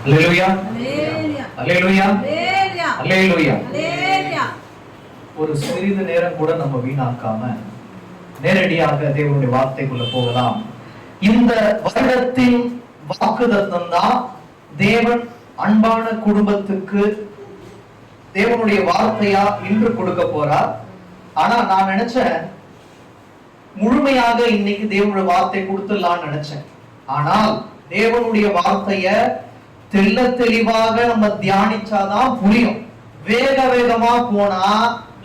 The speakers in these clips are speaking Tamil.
அல்லேலூயா, அல்லேலூயா, அல்லேலூயா. ஒரு சிறிது நேரம் கூட நம்ம வீணாக்காம நேரடியாக தேவனுடைய வார்த்தைக்குள்ள போகலாம். இந்த வருடத்தின் வாக்குத்தத்தம் தான் தேவன் அன்பான குடும்பத்துக்கு தேவனுடைய வார்த்தையா இன்று கொடுக்க போறார். ஆனா நான் நினைச்சேன் முழுமையாக இன்னைக்கு தேவனுடைய வார்த்தை கொடுத்துடலாம்னு நினைச்சேன். ஆனால் தேவனுடைய வார்த்தைய தெள்ள தெளிவாக நம்ம தியானிச்சாதான் புரியும். வேக வேகமா போனா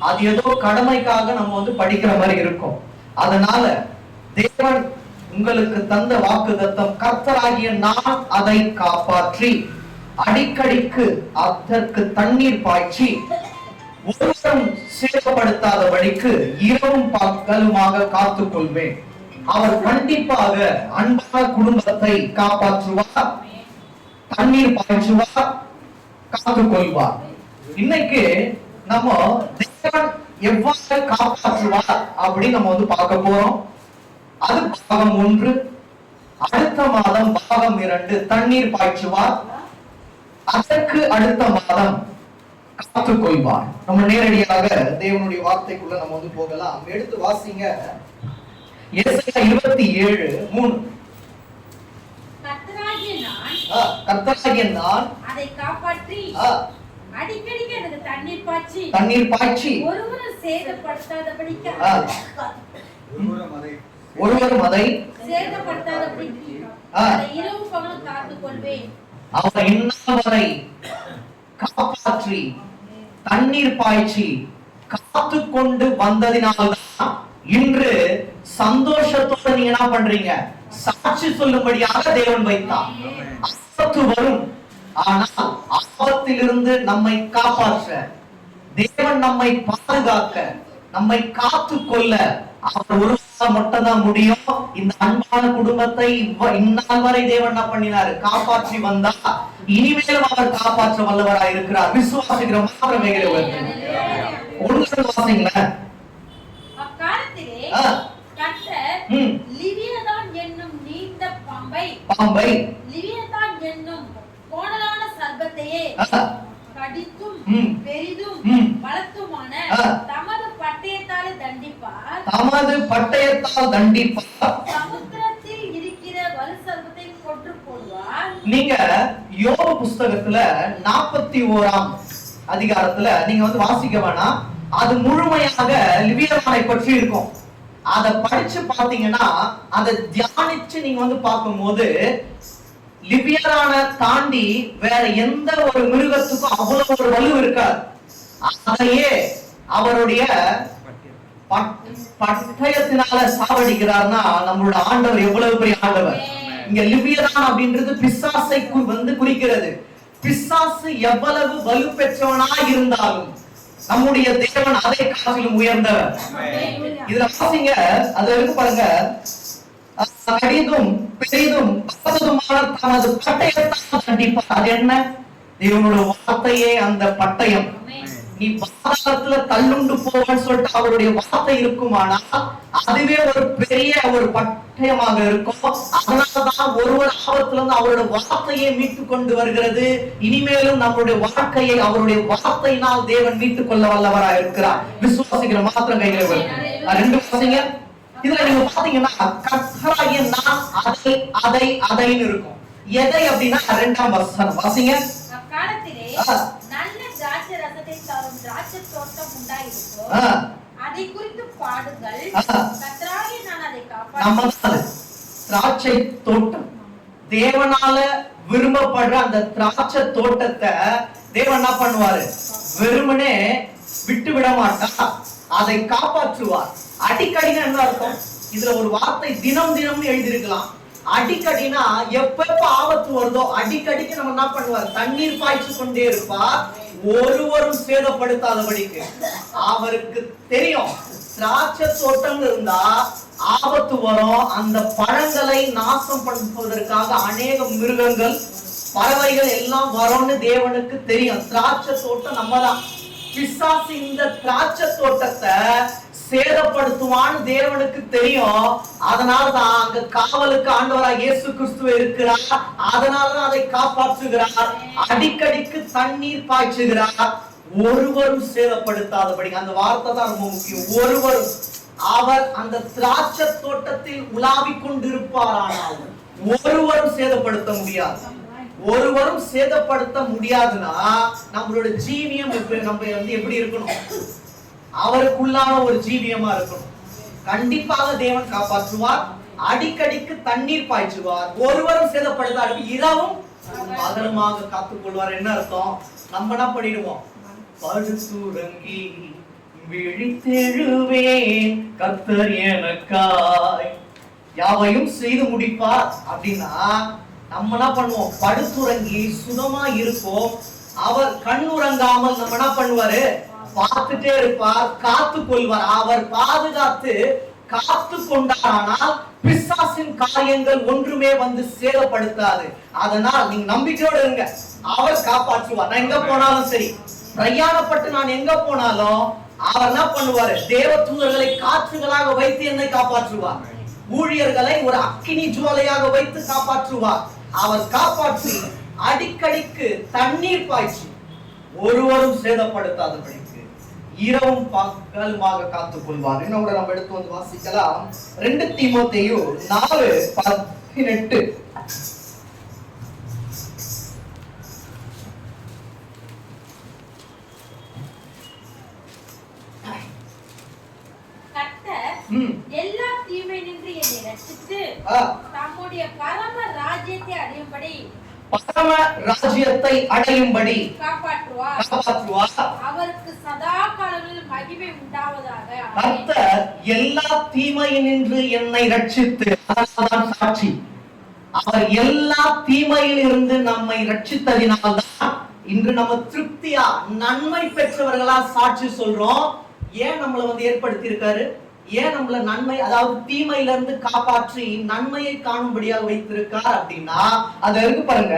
அது ஏதோ கடமைக்காக நம்ம படிக்கிற மாதிரி இருக்கும். அதனால தேவன் உங்களுக்கு தந்த வாக்குத்தத்தம், கர்த்தராகிய நான் அதை காப்பாற்றி அடிக்கடிக்கு அதற்கு தண்ணீர் பாய்ச்சி ஒருவரும் சேதப்படுத்தாதபடிக்கு இரவும் பகலுமாக காத்துக் கொள்வேன். அவர் கண்டிப்பாக அன்பான குடும்பத்தை காப்பாற்றுவார், தண்ணீர் பாய்ச்சுவார், காத்துக் கொள்வார். இன்னைக்கு நம்ம தேவன் எவ்வாறு காப்பாற்றுவார் அப்படின்னு நம்ம பார்க்க போறோம். அது பாகம் 1. அடுத்த மாதம் பாகம் 2 தண்ணீர் பாய்ச்சுவார், அதற்கு அடுத்த மாதம் காத்துக் கொள்வார். நம்ம நேரடியாக தேவனுடைய வார்த்தைக்குள்ள நம்ம போகலாம். எடுத்து வாசிங்க. எசேக்கியா 27:3. கர்த்தராகிய நான் அதை காப்பாற்றி அடிக்கடிக்கு எனக்கு தண்ணீர் பாய்ச்சி ஒருவரும் சேதப்படுத்தாதபடிக்கு இரவு பகலும் காத்துக் கொள்வேன். அவர் இன்னவரை காப்பாற்றி தண்ணீர் பாய்ச்சி காத்து கொண்டு வந்ததினால்தான் இன்று சந்தோஷத்தோட நீங்க என்ன பண்றீங்க? சாட்சி சொல்லும்படியாக தேவன் வைத்தார். ஆபத்து வரும், ஆனால் ஆபத்திலிருந்து நம்மை காப்பாற்ற தேவன், நம்மை பாதுகாக்க, நம்மை காத்து கொள்ள அவர் ஒரு மட்டும் தான் முடியும். இந்த அன்பான குடும்பத்தை இந்நாள் வரை தேவன் என்ன பண்ணினாரு? காப்பாற்றி வந்தா இனிமேலும் அவர் காப்பாற்ற வல்லவராய் இருக்கிறார். விசுவாசிக்கிற மாத்திரமைகளை ஒன்று வாசிங்களேன். அக்காலத்திலே கர்த்தர் லிவியதான் என்னும் நீண்ட பாம்பை லிவியதான் என்னும் கோணலான சர்ப்பத்தையே கடித்தும் பெரிதும் பலத்துமான தமது பட்டயத்தால் தண்டிப்பார். சமுத்திரத்தில் இருக்கிற வலு சர்ப்பத்தை கொன்று போடுவார். நீங்க யோபு புஸ்தகத்துல 41ஆம் அதிகாரத்துல நீங்க வாசிக்க வேணாம். அது முழுமையாக லிவியதானை பற்றி இருக்கும். அதை படிச்சு பாத்தீங்கன்னா, அதை தியானிச்சு நீங்க பார்க்கும்போது லிவியதான தாண்டி வேற எந்த ஒரு மிருகத்துக்கும் அவ்வளவு ஒரு வலு இருக்காது. அதையே அவருடைய பட்டயத்தினால சாவடிக்கிறார்னா நம்மளோட ஆண்டவர் எவ்வளவு பெரிய ஆண்டவர். இங்க லிவியதான் அப்படின்றது பிசாசை குறிக்கிறது. பிசாசு எவ்வளவு வலு பெற்றவனா இருந்தாலும் நம்முடைய தேவன் அதை காட்டிலும் உயர்ந்தவர். இதுல பாத்தீங்க, அது இருக்கு பாருங்க. கடிதும் பெரிதும் பலத்துமான தமது பட்டயத்தால் தண்டிப்பார். அது என்ன? தேவனோட வார்த்தையே அந்த பட்டயம். நீ பாதாளத்துல தள்ளுண்டு போவன்னு சொல்லிட்டு அவருடைய வார்த்தை இருக்குமானால் அதுவே ஒரு பெரிய ஒரு பட்டயமாக இருக்கும். அதனாலதான் ஒருவர் ஆபத்துல இருந்து அவருடைய வார்த்தையை மீட்டுக் கொண்டு வருகிறது. இனிமேலும் நம்மளுடைய வாழ்க்கையை அவருடைய வார்த்தையினால் தேவன் மீட்டுக் கொள்ள வல்லவராக இருக்கிறார். விசுவாசிக்கிற மாத்திரம் கையில ரெண்டு வாசிங்க. இதுல நீங்க பாத்தீங்கன்னா கர்த்தராகிய நான் அதை அதைன்னு இருக்கும். எதை அப்படின்னா 2ஆம் வசனம் வாசிங்க. அக்காலத்திலே நல்ல திராட்சை ரசத்தை தரும் திராட்சை தோட்டம் உண்டாயிருக்கும். அதை குறித்து பாடுங்கள். கர்த்தராகிய நான் அதை காப்பாற்றுவேன். திராட்சை தோட்டம், தேவனால விரும்பப்படுற அந்த திராட்சை தோட்டத்தை தேவன் என்ன பண்ணுவாரு? வெறுமனே விட்டு விட மாட்டார், அதை காப்பாற்றுவார். அடிக்கடினா என்ன அர்த்தம்? இதுல ஒரு வார்த்தை தினம் தினம்னு எழுதியிருக்கலாம். அடிக்கடினா எப்ப ஆபத்து வருதோ அடிக்கடிக்கு நம்ம என்ன பண்ணுவார்? தண்ணீர் பாய்ச்சி கொண்டே இருப்பார், ஒருவரும் சேதப்படுத்தாதபடிக்கு. அவருக்கு தெரியும் திராட்சை தோட்டம் இருந்தா ஆபத்து வரும், அந்த பழங்களை நாசம் பண்ணுவதற்காக அநேக மிருகங்கள் பறவைகள் எல்லாம் வரும்னு தேவனுக்கு தெரியும். திராட்சை தோட்டம் நம்ம தான். பிசாசு இந்த திராட்சை தோட்டத்தை சேதப்படுத்துவான்னு தேவனுக்கு தெரியும். அதனாலதான் அங்க காவலுக்கு ஆண்டவராக இயேசு கிறிஸ்து இருக்கிறார். அதனாலதான் அதை காப்பாற்றுகிறார். அடிக்கடிக்கு தண்ணீர் பாய்ச்சுகிறார். ஒருவரும் சேதப்படுத்தாதபடி. அந்த வார்த்தை தான் ரொம்ப முக்கியம். ஒருவரும். அவர் அந்த திராட்சை தோட்டத்தில் உலாவிக் கொண்டிருப்பாரானால் ஒருவரும் சேதப்படுத்த முடியாது. ஒருவரும் சேதப்படுத்த முடியாதுன்னா நம்மளோட ஜீவியம் நம்ம வந்து எப்படி இருக்கணும்? அவருக்குள்ளான ஒரு ஜீவியமா இருக்கணும். கண்டிப்பாக தேவன் காப்பாற்றுவார். அடிக்கடிக்கு தண்ணீர் பாய்ச்சுவார். ஒருவரும் சேதப்படுத்தாது. இரவும் பகலுமாக காத்துக் கொள்வார். என்ன அர்த்தம்? நம்ம என்ன பண்ணிடுவோம்? படுத்துறங்கி விழித்தெழுவேன், கர்த்தர் எனக்காய் யாவையும் செய்து முடிப்பார். அப்படின்னா நம்ம என்ன பண்ணுவோம்? படுத்துறங்கி சுகமா இருப்போம். அவர் கண்ணுறங்காமல் நம்ம என்ன பண்ணுவாரு? பார்த்துட்டே இருப்பார், காத்து கொள்வார். அவர் பாதுகாத்து காத்து கொண்டாரானால் பிசாசின் காரியங்கள் ஒன்றுமே வந்து சேதப்படுத்தாது. அதனால் நீங்க நம்பிக்கையோடு இருங்க. அவர் காப்பாற்றுவார். நான் எங்க போனாலும் சரி, பிரயாணப்பட்டு நான் எங்க போனாலும் அவர் என்ன பண்ணுவாரு? தேவ தூதர்களை காற்றுகளாக வைத்து என்னை காப்பாற்றுவார். ஊழியர்களை ஒரு அக்கினி ஜுவாலையாக வைத்து காப்பாற்றுவார். அவர் காப்பாற்றி அடிக்கடிக்கு தண்ணீர் பாய்ச்சி ஒருவரும் சேதப்படுத்தாதபடிக்கு இரவும் பகலுமாக காத்துக் கொள்வார். இன்னும் கூட நம்ம எடுத்து வந்து வாசிக்கலாம். 2 தீமோத்தேயு 4:18. எல்லா தீமையினின்று என்னை ரட்சித்து தம்முடைய பரம ராஜ்யத்தை அடையும்படி காப்பாற்றுவார். அவருக்கு சதா காலங்களில் மகிமை உண்டாவதாக. கர்த்தர் எல்லா தீமையினின்று என்னை ரட்சித்து, சாட்சி, அவர் எல்லா தீமையில் இருந்து நம்மை ரட்சித்ததினால்தான் இன்று நம்ம திருப்தியா நன்மை பெற்றவர்களா சாட்சி சொல்றோம். ஏன் நம்மளை வந்து ஏற்படுத்தி இருக்காரு? ஏன் நம்மள நன்மை, அதாவது தீமையில இருந்து காப்பாற்றி நன்மையை காணும்படியாக வைத்திருக்கார் அப்படின்னா அது இருக்கு பாருங்க.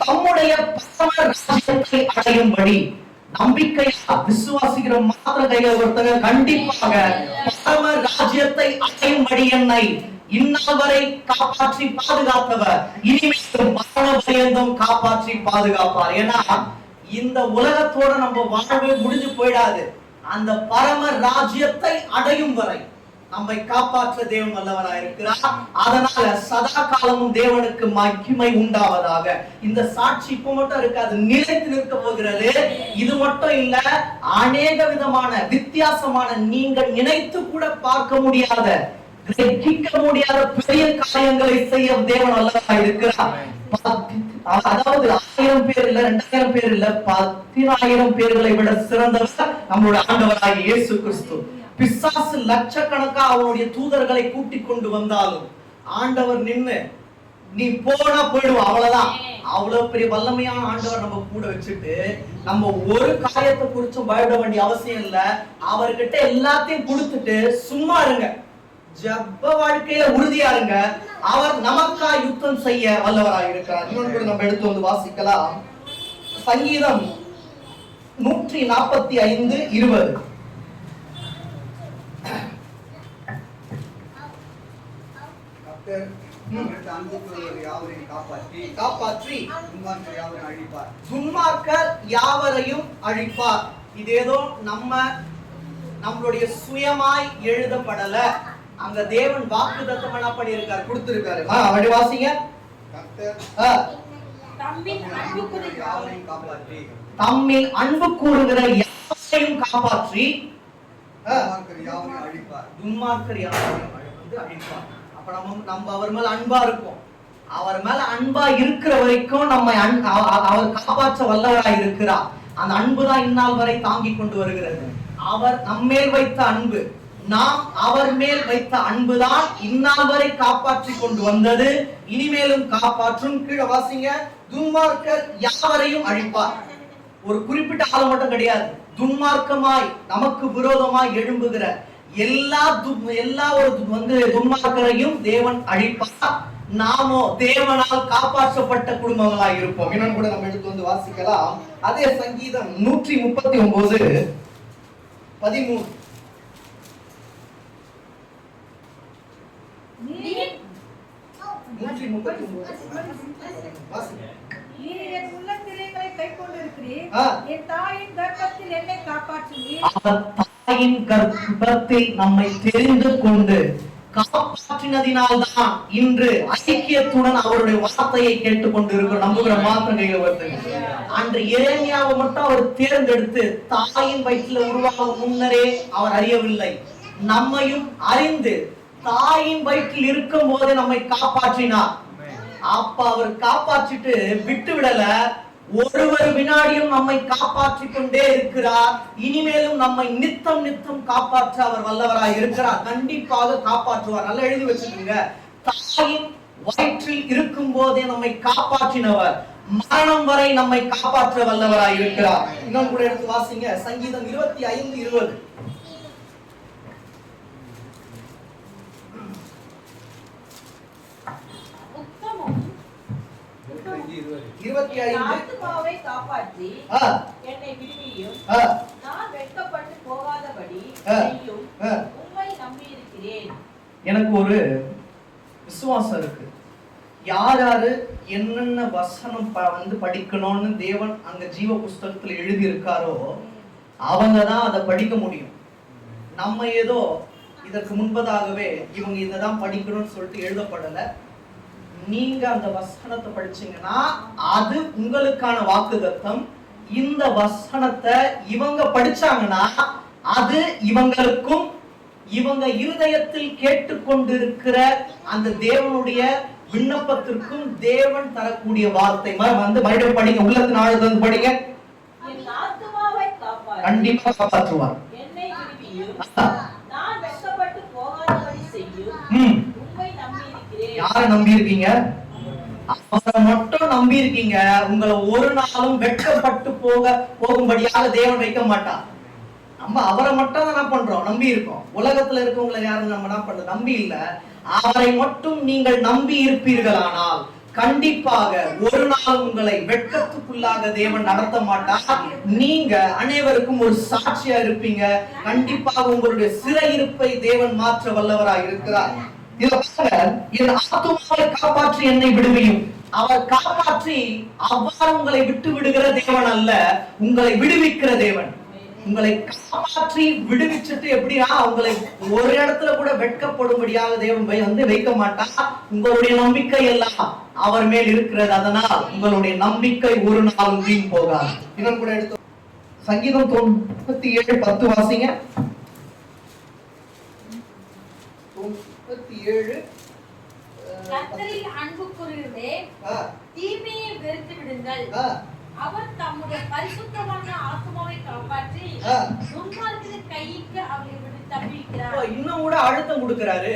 தம்முடைய பரம ராஜ்யத்தை அடையும்படி நம்பிக்கையா விசுவாசிக்கிற மாத்திர கையில ஒருத்தங்க கண்டிப்பாக பரம ராஜ்யத்தை அடையும்படி என்னை இந்நாள் வரை காப்பாற்றி பாதுகாத்தவர் இனிமேலும் மரண பரியந்தம் காப்பாற்றி பாதுகாப்பார். ஏன்னா இந்த உலகத்தோட நம்ம வாழ்வே முடிஞ்சு போயிடாது. அந்த பரம ராஜ்யத்தை அடையும் வரை நம்மை காப்பாற்ற தேவன் வல்லவராய் இருக்கிறார். அதனால சதா காலமும் தேவனுக்கு மகிமை உண்டாவதாக. இந்த சாட்சி இப்ப மட்டும் இருக்காது, நிலைத்து நிற்க போகிறது. இது மட்டும் இல்ல, அநேக விதமான வித்தியாசமான நீங்க நினைத்து கூட பார்க்க முடியாத, கிரகிக்க முடியாத பெரிய காரியங்களை செய்ய தேவன் வல்லவராய் இருக்கிறார். அதாவது 1000 பேர் இல்ல, 2000 பேர் இல்ல, 10,000 பேர்களை விட சிறந்தவர் நம்முடைய ஆண்டவராகிய இயேசு கிறிஸ்து. பிசாசு லட்சக்கணக்கா அவனுடைய தூதர்களை கூட்டிக் கொண்டு வந்தாலும் ஆண்டவர் நின்னு நீ போனா போயிடுவோம், அவ்வளவுதான். அவ்வளவு பெரிய வல்லமையான ஆண்டவர் நம்ம கூட வச்சுட்டு நம்ம ஒரு காரியத்தை குறிச்சும் பயப்பட வேண்டிய அவசியம் இல்ல. அவர்கிட்ட எல்லாத்தையும் கொடுத்துட்டு சும்மா இருங்க. ஜெப வாழ்க்கையில உறுதியா இருங்க. அவர் நமக்கா யுத்தம் செய்ய வல்லவராக இருக்கிறார். இன்னொன்று கூட நம்ம எடுத்து வந்து வாசிக்கலாம். சங்கீதம் 145:20. துன்மார்க்கர் யாவரையும் அழிப்பார். இது ஏதோ நம்மளுடைய சுயமாய் எழுதப்படல. அங்க தேவன் வாக்குத்தத்தம் என்ன பண்ணியிருக்கார், கொடுத்திருக்காரு. அப்படி வாசிங்க. தம்மில் அன்பு கூறுகிற யாவரையும் காப்பாற்றி துன்மார்க்கர் யாவரையும் அழிப்பார். அப்ப நம்ம அவர் மேல அன்பா இருக்கும். அவர் மேல அன்பா இருக்கிற வரைக்கும் நம்ம அவர் காப்பாற்ற வல்லவராய் இருக்கிறார். அந்த அன்புதான் இந்நாள் வரை தாங்கி கொண்டு வருகிறது. அவர் நம்மேல் வைத்த அன்பு, நாம் அவர் மேல் வைத்த அன்புதான் இந்நாள் வரை காப்பாற்றி கொண்டு வந்தது, இனிமேலும் காப்பாற்றும். கீழே வாசிங்க. துன்மார்க்கர் யாவரையும் அழிப்பார். ஒரு குறிப்பிட்ட ஆளை மட்டும் கிடையாது. துன்மார்க்கமாய் நமக்கு விரோதமாய் எழும்புகிற எல்லா ஒரு துன்மார்க்கரையும் தேவன் அழிப்பார். நாமோ தேவனால் காப்பாற்றப்பட்ட குடும்பங்களாய் இருப்போம். இன்னும் கூட நம்ம எடுத்து வந்து வாசிக்கலாம். அதே சங்கீதம் 139:13. வாசிங்க. நீர் என் உள்ளத்திரைகளை கைக்கொண்டிருக்கிறீர், என் தாயின் கர்ப்பத்தில் என்னை காப்பாற்றினீர். அவர் தாயின் கர்ப்பத்தில் நம்மை தெரிந்து கொண்டு காப்பாற்றினதினால்தான் இன்று ஐக்கியத்துடன் அவருடைய வார்த்தையை கேட்டுக்கொண்டிருக்கிற நம்புகிற மாத்திரம் கையில வருது. அன்று எரேமியாவை மட்டும் அவர் தேர்ந்தெடுத்து தாயின் வயிற்றில் உருவாக முன்னரே அவர் அறியவில்லை. நம்மையும் அறிந்து தாயின் வயிற்றில் இருக்கும் போதே நம்மை காப்பாற்றினார். அப்ப அவர் காப்பாற்றிட்டு விட்டு விடல, ஒருவர் வினாடியும் நம்மை காப்பாற்றிக் கொண்டே இருக்கிறார். இனிமேலும் நம்மை நித்தம் நித்தம் காப்பாற்ற அவர் வல்லவராய் இருக்கிறார். கண்டிப்பாக காப்பாற்றுவார். நல்லா எழுதி வச்சுக்கோங்க. தாயின் வயிற்றில் இருக்கும் போதே நம்மை காப்பாற்றினவர் மரணம் வரை நம்மை காப்பாற்ற வல்லவராய் இருக்கிறார். இன்னொன்று கூட எடுத்து வாசிங்க. சங்கீதம் 25:20. ஆத்துமாவை காப்பாற்றி என்னை விடுவியும், நான் வெட்கப்பட்டு போகாதபடி செய்யும் உம்மை நம்பி இருக்கிறேன். எனக்கு ஒரு விசுவாசம் இருக்கு. யார் யாரு என்னென்ன வசனம் படிக்கணும்னு தேவன் அங்க ஜீவ புஸ்தகத்துல எழுதி இருக்காரோ அவங்க தான் அதை படிக்க முடியும். நம்ம ஏதோ இதற்கு முன்பதாகவே இவங்க இததான் படிக்கணும்னு சொல்லிட்டு எழுதப்படல. நீங்க அந்த வசனத்தை படிச்சீங்கன்னா அது உங்களுக்கான வாக்குத்தத்தம். இந்த வசனத்தை இவங்க படிச்சாங்கன்னா அது இவங்களுக்கும் இவங்க இருதயத்தில் கேட்டுக்கொண்டிருக்கிற அந்த தேவனுடைய விண்ணப்பத்திற்கும் தேவன் தரக்கூடிய வார்த்தை. மறுபடியும் படிங்க, உள்ளத்தின் ஆழத்துல படிங்க. கண்டிப்பா காப்பாற்றுவார். யாரை நம்பி இருக்கீங்க? அவரை மட்டும் நம்பி இருக்கீங்க. உங்களை ஒரு நாளும் வெட்கப்பட்டு போகும்படியாக தேவன் வைக்க மாட்டார். நம்ம அவரை மட்டும் தான் பண்றோம், நம்பி இருக்கோம். உலகத்துல இருக்கவங்களை யாரும் நம்ம என்ன பண்றோம்? நம்பி இல்ல. அவரை மட்டும் நீங்கள் நம்பி இருப்பீர்களானால் கண்டிப்பாக ஒரு நாள் உங்களை வெட்கத்துக்குள்ளாக தேவன் நடத்த மாட்டார். நீங்க அனைவருக்கும் ஒரு சாட்சியா இருப்பீங்க. கண்டிப்பாக உங்களுடைய சிறையிருப்பை தேவன் மாற்ற வல்லவராக இருக்கிறார். என் ஆத்துமாவை காப்பாற்றி என்னை விடுவியும். அவர் காப்பாற்றி அவ்வாறு உங்களை விட்டு விடுகிற தேவன் அல்ல, உங்களை விடுவிக்கிற தேவன். உங்களை காப்பாற்றி விடுவிச்சுட்டு எப்படியா உங்களை ஒரு இடத்துல கூட வெட்கப்படும்படியாக தேவன் வைக்க மாட்டார். உங்களுடைய நம்பிக்கை எல்லாம் அவர் மேல் இருக்கிறது. அதனால் உங்களுடைய நம்பிக்கை ஒரு நாள் வீண் போகாது. இன்னும் கூட எடுத்து சங்கீதம் 37:10 வாசிங்க. 37. கர்த்தரில் அன்பு கூறுகிறதே, தீமையை வெறுத்து விடுங்கள். அவர் தம்முடைய பரிசுத்தமான ஆத்துமாவை காப்பாற்றி துன்மார்க்கரின் கைக்கு அவரை விட்டு தப்பிக்கிறார். இன்னும் கூட அழுத்தம் கொடுக்கிறாரு.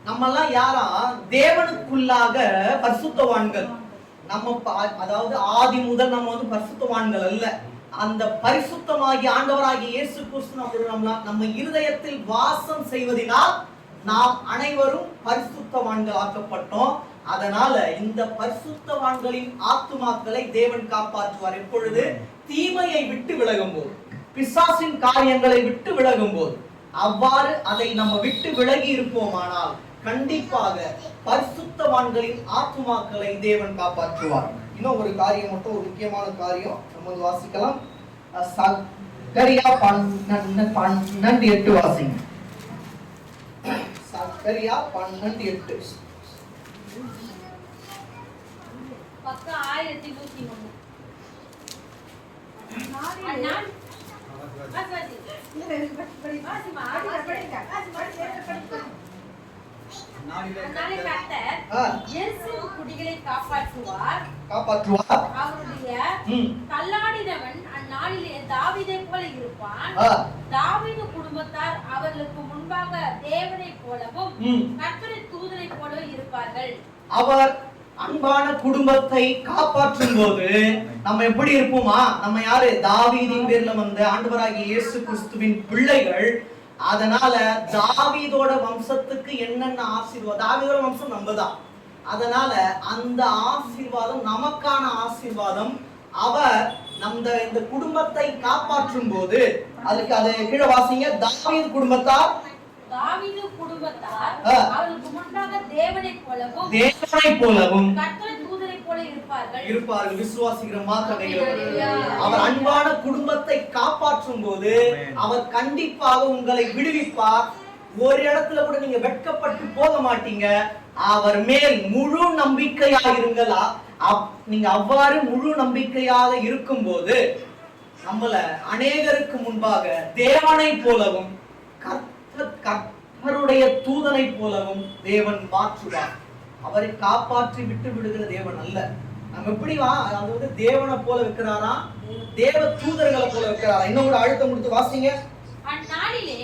நம்ம எல்லாம் யாரா? தேவனுக்குள்ளாக பரிசுத்தவான்கள். நம்ம அதாவது ஆதி முதல் நம்ம பரிசுத்தவான்கள் அல்ல. அந்த பரிசுத்தமாகி ஆண்டவராகிய இயேசு கிறிஸ்து நம்ம இருதயத்தில் வாசம் செய்வதினால் நாம் அனைவரும் பரிசுத்தவான்கள் ஆக்கப்பட்டோம். அதனால இந்த பரிசுத்தவான்களின் ஆத்துமாக்களை தேவன் காப்பாற்றுவார். எப்பொழுது? தீமையை விட்டு விலகும் போது, பிசாசின் காரியங்களை விட்டு விலகும் போது. அவ்வாறு அதை நம்ம விட்டு விலகி இருப்போமானால் கண்டிப்பாக பரிசுத்தவான்களின் ஆத்துமாக்களை தேவன் காப்பாற்றுவார். இன்னும் ஒரு காரியம் மட்டும், ஒரு முக்கியமான காரியம் நம்ம வாசிக்கலாம். சகரியா 12:8 வாசிங்க. சகரியா 12:8. பக்கம் 1103. குடிகளை காப்பாற்றுவார். அவருடைய தள்ளாடினவன் அந்நாளிலே தாவீதை போல இருப்பான். தாவீது குடும்பத்தார் அவர்களுக்கு முன்பாக தேவனை போலவும் கர்த்தரின் தூதனை போலவும் இருப்பார்கள். அவர் அன்பான குடும்பத்தை காப்பாற்றும் போது நம்ம எப்படி இருப்போமா? நம்ம யாரு? தாவீதின் பேர்ல வந்த ஆண்டவராகிய இயேசு கிறிஸ்துவின் பிள்ளைகள். அதனால தாவீதோட வம்சத்துக்கு என்னென்ன ஆசீர்வாதம், தாவீதோட வம்சம் நம்மதான். அதனால அந்த ஆசீர்வாதம் நமக்கான ஆசீர்வாதம். அவர் இந்த குடும்பத்தை காப்பாற்றும் போது, அதுக்கு அதை கீழே வாசிங்க. தாவீது குடும்பத்தார் தாவீது குடும்பத்தார் அவருக்கு முன்பாக தேவனைப் போலவும் கர்த்தரின் தூதரைப் போல இருப்பார்கள். விசுவாசிக்கிற மாத்திரம் அவர் அன்பான குடும்பத்தை காப்பாற்றும் போது அவர் கண்டிப்பாக உங்களை விடுவிப்பார். ஒரு இடத்துல கூட நீங்க வெட்கப்பட்டு போக மாட்டீங்க. அவர் மேல் முழு நம்பிக்கையாக இருங்களா. நீங்க அவ்வாறு முழு நம்பிக்கையாக இருக்கும் போது நம்மள அநேகருக்கு முன்பாக தேவனை போலவும் கர்த்தருடைய தூதனை போலவும் தேவன் மாற்றுவார். அவரை காப்பாற்றி விட்டு விடுகிற தேவன் அல்ல. நம்ம எப்படி அதாவது தேவனை போல வைக்கிறாரா, தேவ தூதர்களை போல வைக்கிறாரா. இன்னும் கூட அழுத்தம் கொடுத்து வாசிங்க. அந்நாளிலே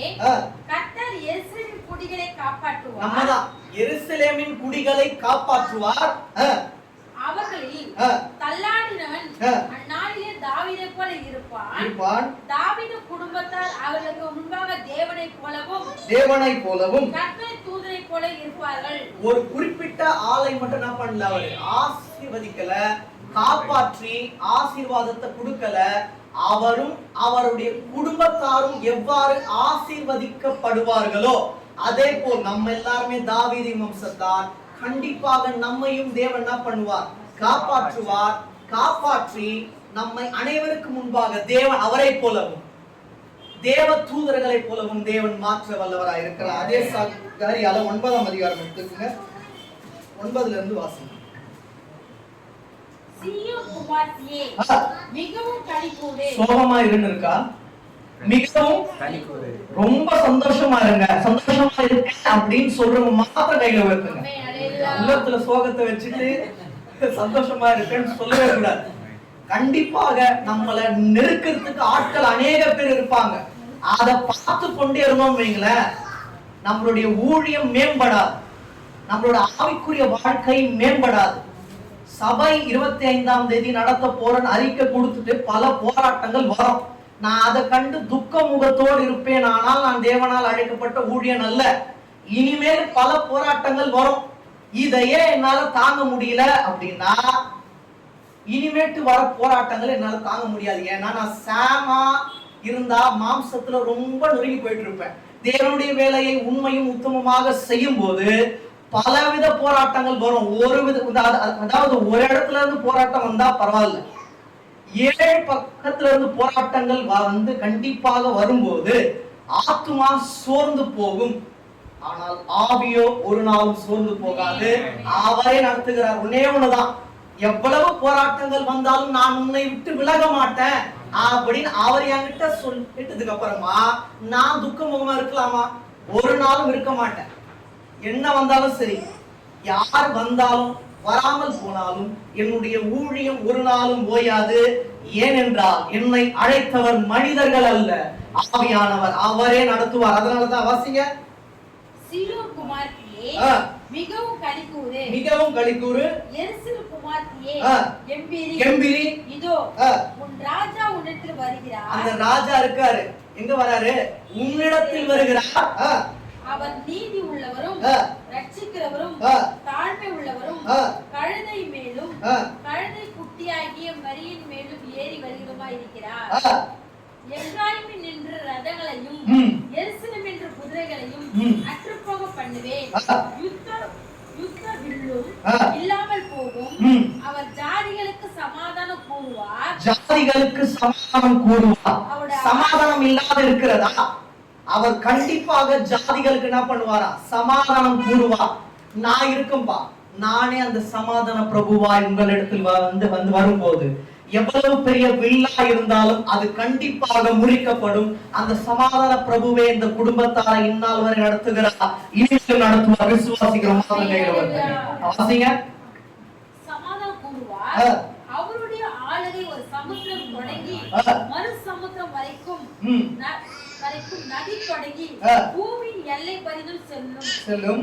கர்த்தர் எருசலேமின் குடிகளை காப்பாற்றுவார். நம்மதான் எருசலேமின் குடிகளை காப்பாற்றுவார். அவர்களில் தள்ளாடினவன் அந்நாளிலே தாவீதைப் போல இருப்பான். தாவீது குடும்பத்தார் அவர்களுக்கு முன்பாக தேவனைப் போலவும் கர்த்தரின் தூதரைப் போல இருப்பார்கள். ஒரு குறிப்பிட்ட ஆளை மட்டும் என்ன பண்ணல, அவர் ஆசீர்வதிக்கல, காப்பாற்றி ஆசீர்வாதத்தை கொடுக்கல. அவரும் அவருடைய குடும்பத்தாரும் எவ்வாறு ஆசீர்வதிக்கப்படுவார்களோ அதே போல் நம்ம எல்லாருமே தாவீதின் வம்சத்தார். கண்டிப்பாக நம்மையும் தேவன் என்ன பண்ணுவார், காப்பாற்றுவார். காப்பாற்றி நம்மை அனைவருக்கு முன்பாக தேவன் அவரை போலவும் தேவ தூதர்களை போலவும் தேவன் மாற்ற வல்லவராய் இருக்கிறார். அதே காரியால 9ஆம் அதிகாரம் எடுத்துக்கங்க. 9ல இருந்து வாசிங்க. சீயோன் குமாரத்தியே மிகவும் களிகூரு. சோகமா இருக்கா? மிகவும் களிகூரு. ரொம்ப சந்தோஷமா இருங்க. சந்தோஷமா இருக்க அப்படின்னு சொல்றவங்க மாத்திரம் கையில வைக்குங்க. உள்ளத்துல சோகத்தை வச்சுட்டு சந்தோஷமா இருக்கேன்னு சொல்லவே கூடாது. கண்டிப்பாக நம்மள நெருக்கிறதுக்கு ஆட்கள் அநேக பேர் இருப்பாங்க. அதை பார்த்து கொண்டே இருந்தோம் வைங்களேன், நம்மளுடைய ஊழியம் மேம்படாது, நம்மளோட ஆவிக்குரிய வாழ்க்கை மேம்படாது. சபை 25ஆம் தேதி நடத்த போறேன்னு அறிக்கை கொடுத்துட்டு பல போராட்டங்கள் வரும். நான் அதை கண்டு துக்க முகத்தோடு இருப்பேன். ஆனால் நான் தேவனால் அழைக்கப்பட்ட ஊழியன் அல்ல. இனிமேல் பல போராட்டங்கள் வரும். இதையே என்னால தாங்க முடியல அப்படின்னா இனிமேட்டு வர போராட்டங்கள் என்னால தாங்க முடியாது. ஏன்னா நான் சாமா இருந்தா மாம்சத்துல ரொம்ப நொறுங்கி போயிட்டு இருப்பேன். தேவனுடைய வேலையை உண்மையும் உத்தமமாக செய்யும் போது பலவித போராட்டங்கள் வரும். அதாவது ஒரு இடத்துல இருந்து போராட்டம் வந்தா பரவாயில்ல, 7 பக்கத்துல இருந்து போராட்டங்கள் வந்து கண்டிப்பாக வரும்போது ஆத்துமா சோர்ந்து போகும். ஆனால் ஆவியோ ஒரு நாளும் சோர்ந்து போகாது. அவரே நடத்துகிறார். ஒன்னே ஒண்ணுதான், எவ்வளவு போராட்டங்கள் வந்தாலும் நான் உன்னை விட்டு விலக மாட்டேன் அப்படின்னு அவர் என்கிட்ட சொல்லிட்டதுக்கு அப்புறமா நான் துக்கமுகமா இருக்கலாமா? ஒரு நாளும் இருக்க மாட்டேன். என்ன வந்தாலும் சரி, யார் வந்தாலும் வராமல் போனாலும் என்னுடைய ஊழியம் ஒரு நாளும் ஓயாது. ஏனென்றால் என்னை அழைத்தவர் மனிதர்கள் அல்ல, ஆவியானவர். அவரே நடத்துவார். அதனாலதான் வாசிங்க. சீயோன் குமாரத்தியே மிகவும் களிகூரு. மிகவும் களிகூரு. எருசலேம் குமாரத்தியே கெம்பீரி. இதோ உன் ராஜா உன்னிடத்தில் வருகிறார். அந்த ராஜா இருக்காரு. எங்க வராரு? உன்னிடத்தில் வருகிறார். அவர் நீதி உள்ளவரும் ரட்சிக்கிறவரும் தாழ்மை உள்ளவரும் கழுதை மேலும் கழுதை குட்டியாகிய மரியின் மேலும் ஏறி வருகிறவராய் இருக்கிறார். எப்ராயிமில் நின்ற ரதங்களையும் எருசலேம் என்ற குதிரைகளையும் அற்றுப்போக பண்ணுவேன். யுத்த வில்லும் இல்லாமல் போகும். அவர் ஜாதிகளுக்கு சமாதானம் கூறுவார். ஜாதிகளுக்கு சமாதானம் கூறுவார். சமாதானம் இல்லாத இருக்கிறதா? அவர் கண்டிப்பாக ஜாதிகளுக்கு என்ன பண்ணுவாரா? சமாதானம் கூறுவார். நான் இருக்கும்பா, நானே அந்த சமாதான பிரபுவாய் உங்களிடத்தில் வந்து வரும்போது எவ்வளவு பெரிய வில்லா இருந்தாலும் அது கண்டிப்பாக முறிக்கப்படும். அந்த சமாதான பிரபுவே இந்த குடும்பத்தாரை இந்நாள் வரை நடத்துகிறார், இனிமேல் நடத்துவார். விசுவாசிக்கிறோம். சமாதானம் கூறுவார். அவருடைய ஆளுகை ஒரு சமுத்திரம் தொடங்கி மறு சமுத்திரம் வரைக்கும் நதி தொடங்கி பூமியின் எல்லை பரிந்தும் செல்லும்.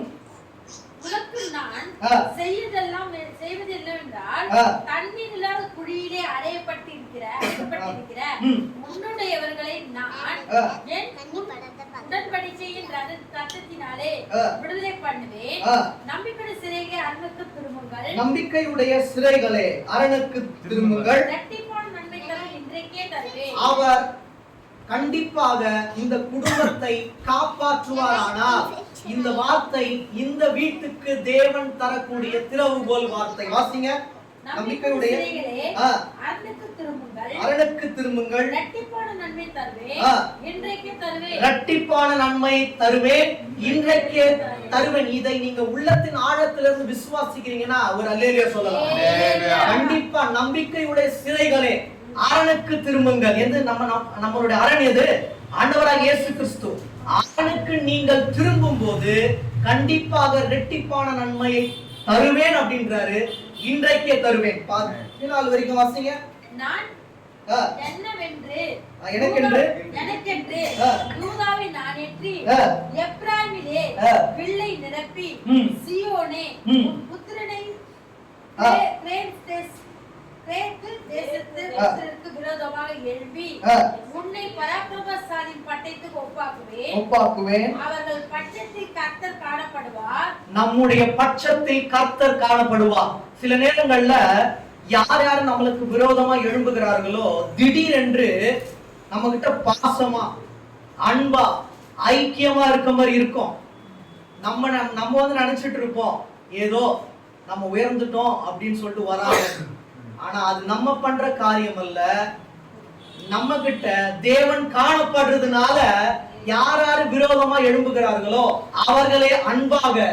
உனக்கு நான் செய்வது என்னவென்றால், தண்ணீர் இல்லாத குழியிலே அடையப்பட்டிருக்கிற உன்னுடையவர்களை நான் என் உடன்படிக்கையின் ரத்தத்தினாலே விடுதலை பண்ணுவேன். நம்பிக்கையுடைய சிறைகளே அரணுக்கு திரும்புங்கள். நம்பிக்கையுடைய சிறைகளே அரணுக்கு திரும்புங்கள். இரட்டிப்பான நன்மை தரும் இன்றைக்கே தருவேன். அவர் கண்டிப்பாக இந்த குடும்பத்தை காப்பாற்றுவாரானால் இந்த வார்த்தை இந்த வீட்டுக்கு தேவன் தரக்கூடிய திறவுகோல் வார்த்தை. வாசிங்க. நம்பிக்கையுடைய அரணுக்கு திரும்புங்கள், இரட்டிப்பான நன்மை தருவேன், இன்றைக்கே தருவேன். இதை நீங்க உள்ளத்தின் ஆழத்திலிருந்து விசுவாசிக்கிறீங்கன்னா ஒரு அல்லேலூயா சொல்லலாம். கண்டிப்பா நம்பிக்கையுடைய சிறைகளே அரணுக்கு திரும்புங்கள். எது நம்மளுடைய அரண் எது? ஆண்டவராகிய இயேசு கிறிஸ்து. அரணுக்கு நீங்கள் திரும்பும் போது கண்டிப்பாக இரட்டிப்பான நன்மையை தருவேன் அப்படின்றாரு. இன்றைக்கே தருவேன். 14 வரைக்கும் வாசிங்க. நான் என்னவென்று எனக்கென்று யூதாவை நானேற்றி எப்ராயிமிலே வில்லை நிரப்பி சீயோனே உன் புத்திரனை கிரேத்து தேசத்திற்கு விரோதமாக எழுப்பி உன்னை பராக்கிரமசாலியின் பட்டயத்துக்கு ஒப்பாக்குவேன். அவர்கள் பட்சத்தில் கர்த்தர் காணப்படுவார். நம்முடைய பட்சத்தில் கர்த்தர் காணப்படுவார். சில நேரங்கள்ல யார் யார் நம்மளுக்கு விரோதமா எழும்புகிறார்களோ திடீரென்று நம்ம கிட்ட பாசமா அன்பா ஐக்கியமா இருக்க மாதிரி இருக்கும். நம்ம வந்து நினைச்சிட்டு இருப்போம் ஏதோ நம்ம உயர்ந்துட்டோம் அப்படின்னு சொல்லிட்டு வராங்க. ஆனா அது நம்ம பண்ற காரியம் அல்ல. நம்ம கிட்ட தேவன் காணப்படுறதுனால யார் யார் விரோதமா எழும்புகிறார்களோ அவர்களே அன்பாக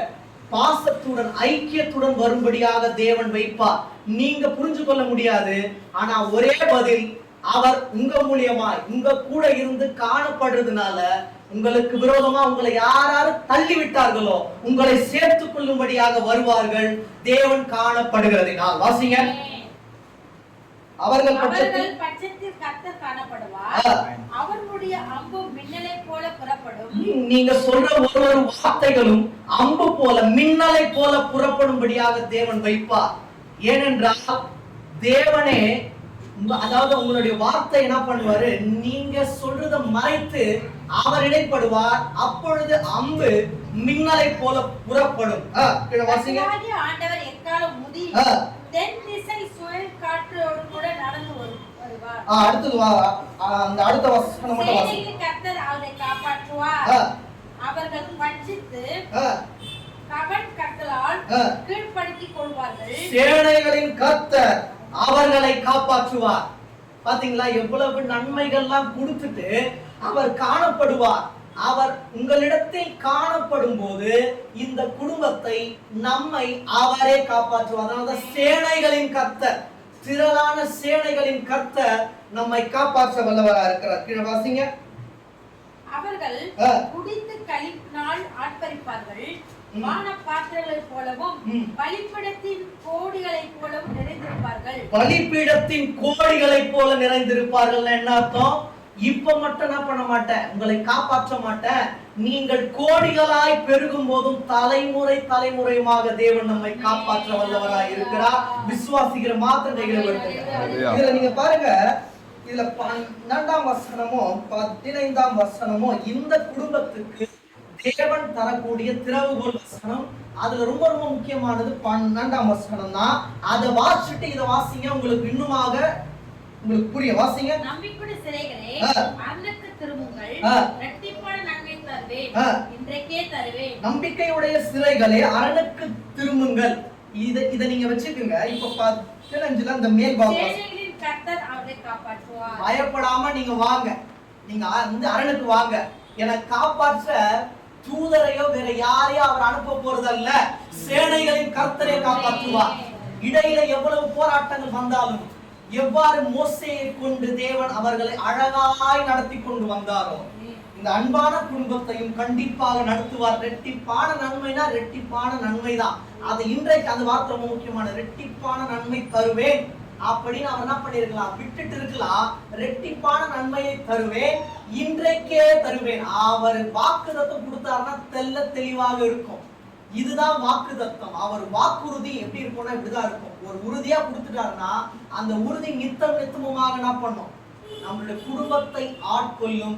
பாசத்துடன் ஐக்கியத்துடன் வரும்படியாக தேவன் வைப்பார். நீங்க புரிஞ்சு கொள்ள முடியாது. ஆனா ஒரே பதில், அவர் உங்க மூலியமா உங்க கூட இருந்து காணப்படுறதுனால உங்களுக்கு விரோதமா உங்களை யாராரு தள்ளி விட்டார்களோ உங்களை சேர்த்துக் கொள்ளும்படியாக வருவார்கள். தேவன் காணப்படுகிறதினால். வாசிங்க. அவர்கள் பட்சத்தில் கர்த்தர் காணப்படுவார். அவருடைய அம்பு மின்னலை போல புறப்படும். நீங்க சொல்ற ஒரு வார்த்தைகளும் அம்பு போல மின்னலை போல புறப்படும்படியாக தேவன் வைப்பார். ஏனென்றால் தேவனே, அதாவது உங்களுடைய வார்த்தை என்ன பண்ணுவாரு, நீங்க சொல்றத மறைத்து அவர் இடைப்படுவார். அப்பொழுது அம்பு மின்னலை போல புறப்படும். ஆண்டவர் எக்காலம் முதி தென் திசை சுழல் காற்றோடு கூட நடந்து வருவார். அடுத்து அந்த அடுத்த வசனம் மட்டும் வாசிங்க. கர்த்தர் அவரை காப்பாற்றுவார். அவர்கள் பட்சித்து கவன் கட்டளால் கீழ்ப்படுத்திக் கொள்வார்கள். சேனைகளின் கர்த்தர் அவர்களை காப்பாற்றுவார். பாத்தீங்களா எவ்வளவு நன்மைகள்லாம் கொடுத்துட்டு அவர் காணப்படுவார். அவர் உங்களிடத்தில் காணப்படும் போது இந்த குடும்பத்தை நம்மை அவரே காப்பாற்றுவார். அதனால சேனைகளின் கர்த்தர், திரளான சேனைகளின் கர்த்தர் நம்மை காப்பாற்ற வல்லவராக இருக்கிறார். கீழே வாசிங்க. அவர்கள் குடித்து களிப்பினால் ஆட்பரிப்பார்கள். வான பாத்திரங்களைப் போலவும் பலிபீடத்தின் கோடிகளைப் போலவும் நிறைந்திருப்பார்கள். பலிபீடத்தின் கோடிகளைப் போல நிறைந்திருப்பார்கள் என்ன அர்த்தம்? இப்ப மட்டும் என்ன பண்ண மாட்டேன், உங்களை காப்பாற்ற மாட்டேன். நீங்கள் கோடிகளாய் பெருகும் போதும் தலைமுறை தலைமுறையுமாக தேவன் நம்மை காப்பாற்ற வல்லவராய் இருக்கிறார். விசுவாசிக்கிற மாத்திரம் இதுல நீங்க பாருங்க, இதுல 12ஆம் வசனமும் 15ஆம் வசனமும் இந்த குடும்பத்துக்கு தேவன் தரக்கூடிய திறவுகோல் வசனம். அதுல ரொம்ப ரொம்ப முக்கியமானது 12ஆம் வசனம் தான். அதை வாசிச்சுட்டு இதை வாசிங்க, உங்களுக்கு இன்னுமாக உங்களுக்கு புரிய. வாசிங்க. நம்பிக்கையுடைய சிறைகளே அரணுக்கு திரும்புங்கள், இரட்டிப்பான நன்மை தருவேன், இன்றைக்கே தருவேன். நம்பிக்கையுடைய சிறைகளே அரணுக்கு திரும்புங்கள். இத நீங்க வச்சுக்கோங்க. இப்ப 15ல அந்த மேல் பாகம், கர்த்தர் அவரை காப்பாற்றுவார். பயப்படாம நீங்க வாங்க, நீங்க இந்த அரணுக்கு வாங்க. என காப்பாற்ற தூதரையோ வேற யாரையோ அவர் அனுப்ப போறதல்ல, சேனைகளின் கர்த்தரை காப்பாற்றுவார். இடையில எவ்வளவு போராட்டங்கள் வந்தாலும், எவ்வாறு மோசேயை கொண்டு தேவன் அவர்களை அழகாய் நடத்தி கொண்டு வந்தாரோ இந்த அன்பான குடும்பத்தையும் கண்டிப்பாக நடத்துவார். ரெட்டிப்பான நன்மைனா ரெட்டிப்பான நன்மைதான். அது இன்றைக்கு அந்த வார்த்தை ரொம்ப முக்கியமான, ரெட்டிப்பான நன்மை தருவேன் அப்படின்னு அவர் என்ன பண்ணிருக்கலாம், விட்டுட்டு இருக்கலாம். ரெட்டிப்பான நன்மையை தருவேன், இன்றைக்கே தருவேன். அவர் வாக்குத்தத்தம் கொடுத்தாருன்னா தெல்ல தெளிவாக இருக்கும். இதுதான் வாக்குத்தத்தம். அவர் வாக்குறுதி எப்படி இருக்கும்னா இப்படிதான் இருக்கும். ஒரு உறுதியா கொடுத்துட்டாருன்னா அந்த உறுதி நித்தம் நித்தமுமாக என்ன பண்ணும், நம்மளுடைய குடும்பத்தை ஆட்கொள்ளும்.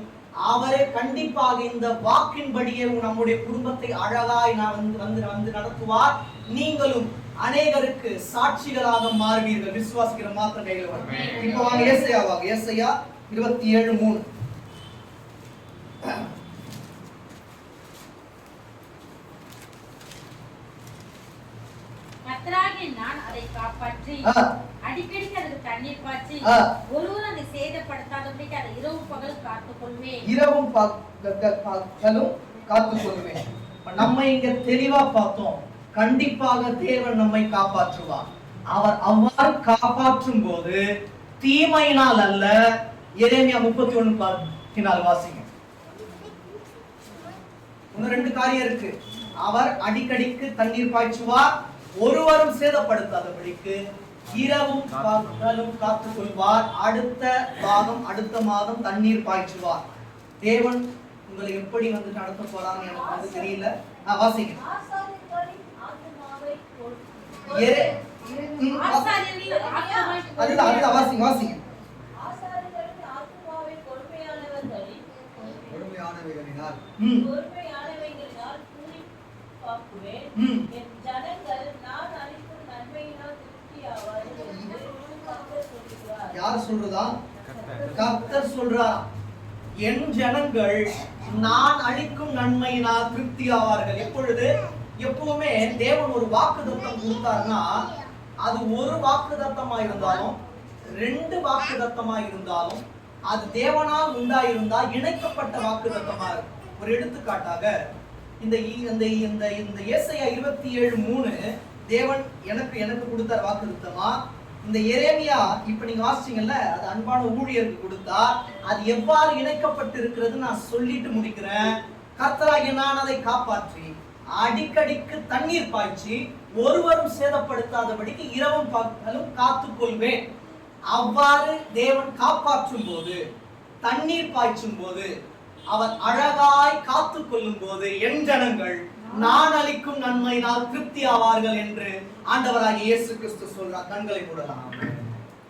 அவரே கண்டிப்பாக இந்த வாக்கின்படியே நம்முடைய குடும்பத்தை அழகாய் வந்து நடத்துவார். நீங்களும் அநேகருக்கு சாட்சிகளாக மாறுவீர்கள். விசுவாசிக்கிற மாத்திரம் கையில் வரும். இப்போ வாங்க ஏசாயா 27:3. அடிக்கடிக்கு அதுக்கு தண்ணீர் பாய்ச்சி ஒருவரும் அதை சேதப்படுத்தாதபடிக்கு அதை இரவும் பகலும் காத்துக்கொள்வேன். இரவும் பகலும் காத்துக்கொள்வேன். நம்ம இங்க தெளிவா பார்த்தோம், கண்டிப்பாக தேவன் நம்மை காப்பாற்றுவார். அவர் அவ்வாறு காப்பாற்றும் போது தீமையினால் அல்ல. எரேமியா 31:14 வாசிங்க. இன்னும் 2 காரியம் இருக்கு. அவர் அடிக்கடிக்கு தண்ணீர் பாய்ச்சுவார், ஒருவரும் சேதப்படுத்தாதபடிக்கு இரவும் பகலும் காத்துக்கொள்வார். அடுத்த மாதம் தண்ணீர் பாய்ச்சுவார். தேவன் உங்களை எப்படி நடத்த போறான்னு எனக்கு தெரியல. வாசிங்க. வாசிங்க. யார் சொல்றதா? கர்த்தர் சொல்றார். என் ஜனங்கள் நான் அளிக்கும் நன்மையினால் திருப்தி ஆவார்கள். எப்பொழுது? எப்பவுமே தேவன் ஒரு வாக்குத்தத்தம் கொடுத்தார்னா, அது ஒரு வாக்குத்தத்தமா இருந்தாலும் 2 வாக்குத்தத்தமா இருந்தாலும் அது தேவனால் உண்டாயிருந்தா இணைக்கப்பட்ட வாக்குத்தத்தமா இருக்கும். ஒரு எடுத்துக்காட்டாக இந்த ஏசாயா 27:3 தேவன் எனக்கு கொடுத்த வாக்குத்தத்தமா. இந்த எரேமியா இப்ப நீங்க வாசிச்சீங்கல்ல, அது அன்பான ஊழியருக்கு கொடுத்தா அது எவ்வாறு இணைக்கப்பட்டு இருக்கிறது நான் சொல்லிட்டு முடிக்கிறேன். கர்த்தராகிய நான் அதை காப்பாற்றி அடிக்கடிக்கு தண்ணீர் பாய்ச்சி ஒருவரும் சேதப்படுத்தாதபடிக்கு இரவும் பகலும் காத்துக்கொள்வேன். அவ்வாறு தேவன் காப்பாற்றும் போது, தண்ணீர் பாய்ச்சும் போது, அவர் அழகாய் காத்துக்கொள்ளும் போது என் ஜனங்கள் நான் அளிக்கும் நன்மையினால் திருப்தி ஆவார்கள் என்று ஆண்டவராகிய இயேசு கிறிஸ்து சொல்றார். கண்களை மூடலாம்.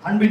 அன்பின்